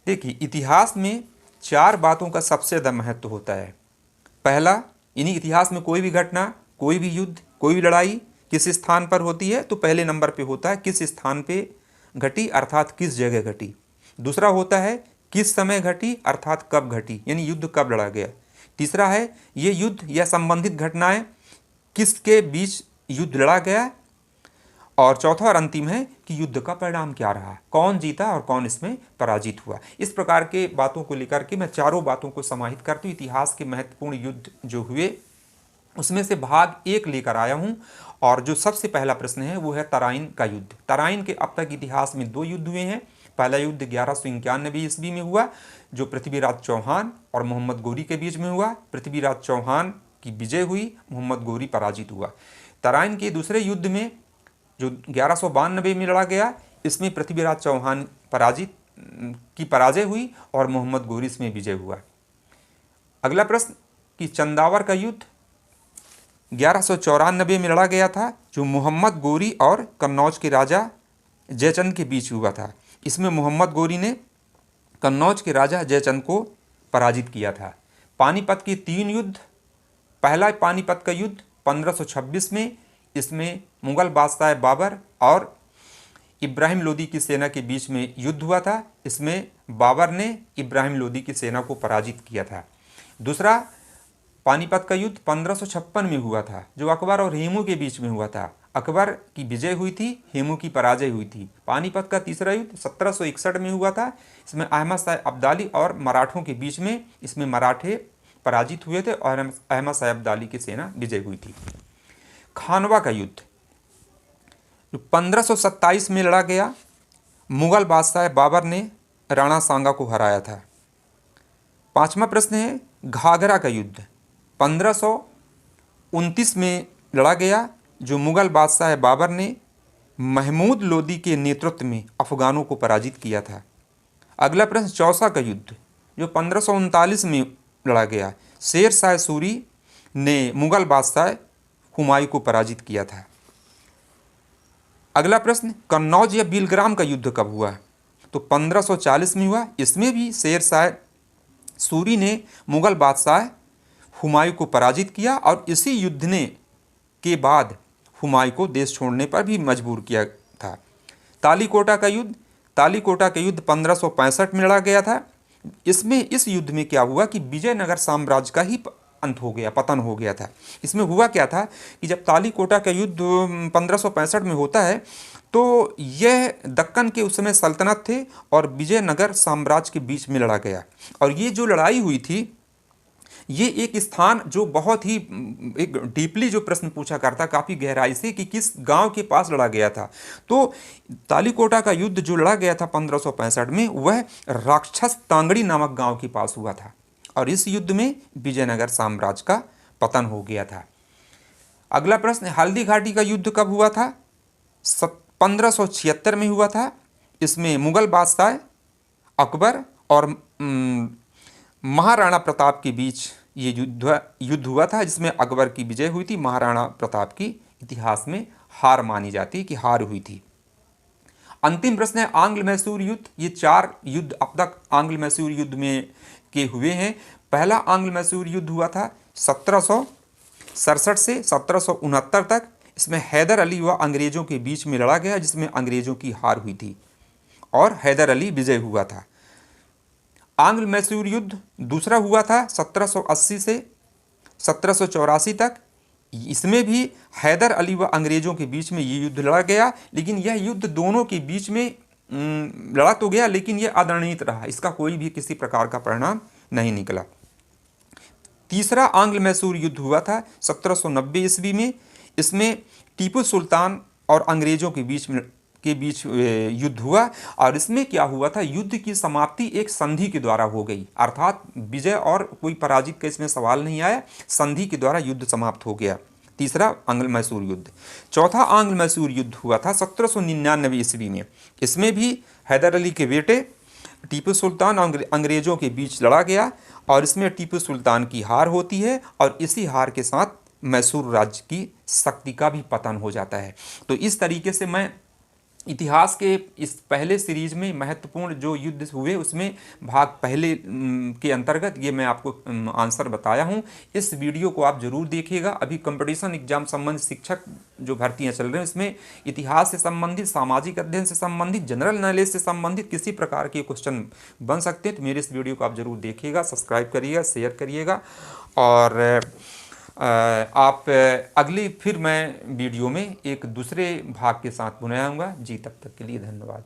देखिए, इतिहास में चार बातों का सबसे ज़्यादा महत्व होता है। पहला, यानी इतिहास में कोई भी घटना, कोई भी युद्ध, कोई भी लड़ाई किस स्थान पर होती है तो पहले नंबर पे होता है किस स्थान पे घटी, अर्थात किस जगह घटी। दूसरा होता है किस समय घटी, अर्थात कब घटी, यानी युद्ध कब लड़ा गया। तीसरा है ये युद्ध या संबंधित घटनाएं किसके बीच युद्ध लड़ा गया। और चौथा और अंतिम है कि युद्ध का परिणाम क्या रहा, कौन जीता और कौन इसमें पराजित हुआ। इस प्रकार के बातों को लेकर के मैं चारों बातों को समाहित करती हूँ। इतिहास के महत्वपूर्ण युद्ध जो हुए उसमें से भाग एक लेकर आया हूँ। और जो सबसे पहला प्रश्न है वो है तराइन का युद्ध। तराइन के अब तक इतिहास में दो युद्ध हुए हैं। पहला युद्ध 1191 ईस्वी में हुआ जो पृथ्वीराज चौहान और मोहम्मद गोरी के बीच में हुआ। पृथ्वीराज चौहान की विजय हुई, मोहम्मद गोरी पराजित हुआ। तराइन के दूसरे युद्ध में जो 1192 में लड़ा गया, इसमें पृथ्वीराज चौहान की पराजय हुई और मोहम्मद गोरी इसमें विजय हुआ। अगला प्रश्न कि चंदावर का युद्ध 1194 में लड़ा गया था जो मोहम्मद गोरी और कन्नौज के राजा जयचंद के बीच हुआ था। इसमें मोहम्मद गोरी ने कन्नौज के राजा जयचंद को पराजित किया था। पानीपत के तीन युद्ध। पहला पानीपत का युद्ध 1526 में, इसमें मुगल बादशाह बाबर और इब्राहिम लोदी की सेना के बीच में युद्ध हुआ था। इसमें बाबर ने इब्राहिम लोदी की सेना को पराजित किया था। दूसरा पानीपत का युद्ध 1556 में हुआ था जो अकबर और हेमू के बीच में हुआ था। अकबर की विजय हुई थी, हेमू की पराजय हुई थी। पानीपत का तीसरा युद्ध 1761 में हुआ था। इसमें अहमद शाह अब्दाली और मराठों के बीच में, इसमें मराठे पराजित हुए थे और अहमद शाह अब्दाली की सेना विजय हुई थी। खानवा का युद्ध जो 1527 में लड़ा गया, मुगल बादशाह बाबर ने राणा सांगा को हराया था। पांचवा प्रश्न है घाघरा का युद्ध 1529 में लड़ा गया जो मुगल बादशाह बाबर ने महमूद लोदी के नेतृत्व में अफगानों को पराजित किया था। अगला प्रश्न चौसा का युद्ध जो 1539 में लड़ा गया, शेर शाह सूरी ने मुगल बादशाह हुमायूं को पराजित किया था। अगला प्रश्न कन्नौज या बिलग्राम का युद्ध कब हुआ तो 1540 में हुआ। इसमें भी शेर शाह सूरी ने मुगल बादशाह हुमायूं को पराजित किया और इसी युद्ध ने के बाद हुमायूं को देश छोड़ने पर भी मजबूर किया था। तालीकोटा का युद्ध 1565 में लड़ा गया था। इस युद्ध में क्या हुआ कि विजयनगर साम्राज्य का ही अंत हो गया, पतन हो गया था। इसमें हुआ क्या था कि जब तालीकोटा का युद्ध 1565 में होता है तो यह दक्कन के उस समय सल्तनत थे और विजयनगर साम्राज्य के बीच में लड़ा गया। और ये जो लड़ाई हुई थी ये एक स्थान जो बहुत ही एक डीपली जो प्रश्न पूछा करता काफ़ी गहराई से कि किस गांव के पास लड़ा गया था। तो तालीकोटा का युद्ध जो लड़ा गया था 1565 में वह राक्षस तांगड़ी नामक गांव के पास हुआ था और इस युद्ध में विजयनगर साम्राज्य का पतन हो गया था। अगला प्रश्न हल्दी घाटी का युद्ध कब हुआ था 1576 में हुआ था। इसमें मुगल बादशाह अकबर और महाराणा प्रताप के बीच ये युद्ध हुआ था जिसमें अकबर की विजय हुई थी। महाराणा प्रताप की इतिहास में हार मानी जाती है कि हार हुई थी। अंतिम प्रश्न है आंग्ल मैसूर युद्ध। ये चार युद्ध अब तक आंग्ल मैसूर युद्ध में के हुए हैं। पहला आंग्ल मैसूर युद्ध हुआ था 1767 से 1769 तक। इसमें हैदर अली व अंग्रेज़ों के बीच में लड़ा गया जिसमें अंग्रेज़ों की हार हुई थी और हैदर अली विजय हुआ था। आंग्ल मैसूर युद्ध दूसरा हुआ था 1780 से 1784 तक। इसमें भी हैदर अली व अंग्रेज़ों के बीच में ये युद्ध लड़ा गया, लेकिन यह युद्ध दोनों के बीच में लड़ा तो गया लेकिन यह अनिर्णित रहा, इसका कोई भी किसी प्रकार का परिणाम नहीं निकला। तीसरा आंग्ल मैसूर युद्ध हुआ था 1790 ईस्वी में। इसमें टीपू सुल्तान और अंग्रेज़ों के बीच युद्ध हुआ और इसमें क्या हुआ था युद्ध की समाप्ति एक संधि के द्वारा हो गई, अर्थात विजय और कोई पराजित का इसमें सवाल नहीं आया, संधि के द्वारा युद्ध समाप्त हो गया। तीसरा आंग्ल मैसूर युद्ध। चौथा आंग्ल मैसूर युद्ध हुआ था 1799 ईस्वी में। इसमें भी हैदर अली के बेटे टीपू सुल्तान अंग्रेज़ों के बीच लड़ा गया और इसमें टीपू सुल्तान की हार होती है और इसी हार के साथ मैसूर राज्य की शक्ति का भी पतन हो जाता है। तो इस तरीके से मैं इतिहास के इस पहले सीरीज में महत्वपूर्ण जो युद्ध हुए उसमें भाग पहले के अंतर्गत ये मैं आपको आंसर बताया हूँ। इस वीडियो को आप जरूर देखिएगा। अभी कंपटीशन एग्जाम संबंधित शिक्षक जो भर्तियां चल रही हैं इसमें इतिहास से संबंधित, सामाजिक अध्ययन से संबंधित, जनरल नॉलेज से संबंधित किसी प्रकार के क्वेश्चन बन सकते हैं। तो मेरे इस वीडियो को आप जरूर देखिएगा, सब्सक्राइब करिएगा, शेयर करिएगा। और आप अगली फिर मैं वीडियो में एक दूसरे भाग के साथ पुनः आऊँगा। जी, तब तक के लिए धन्यवाद।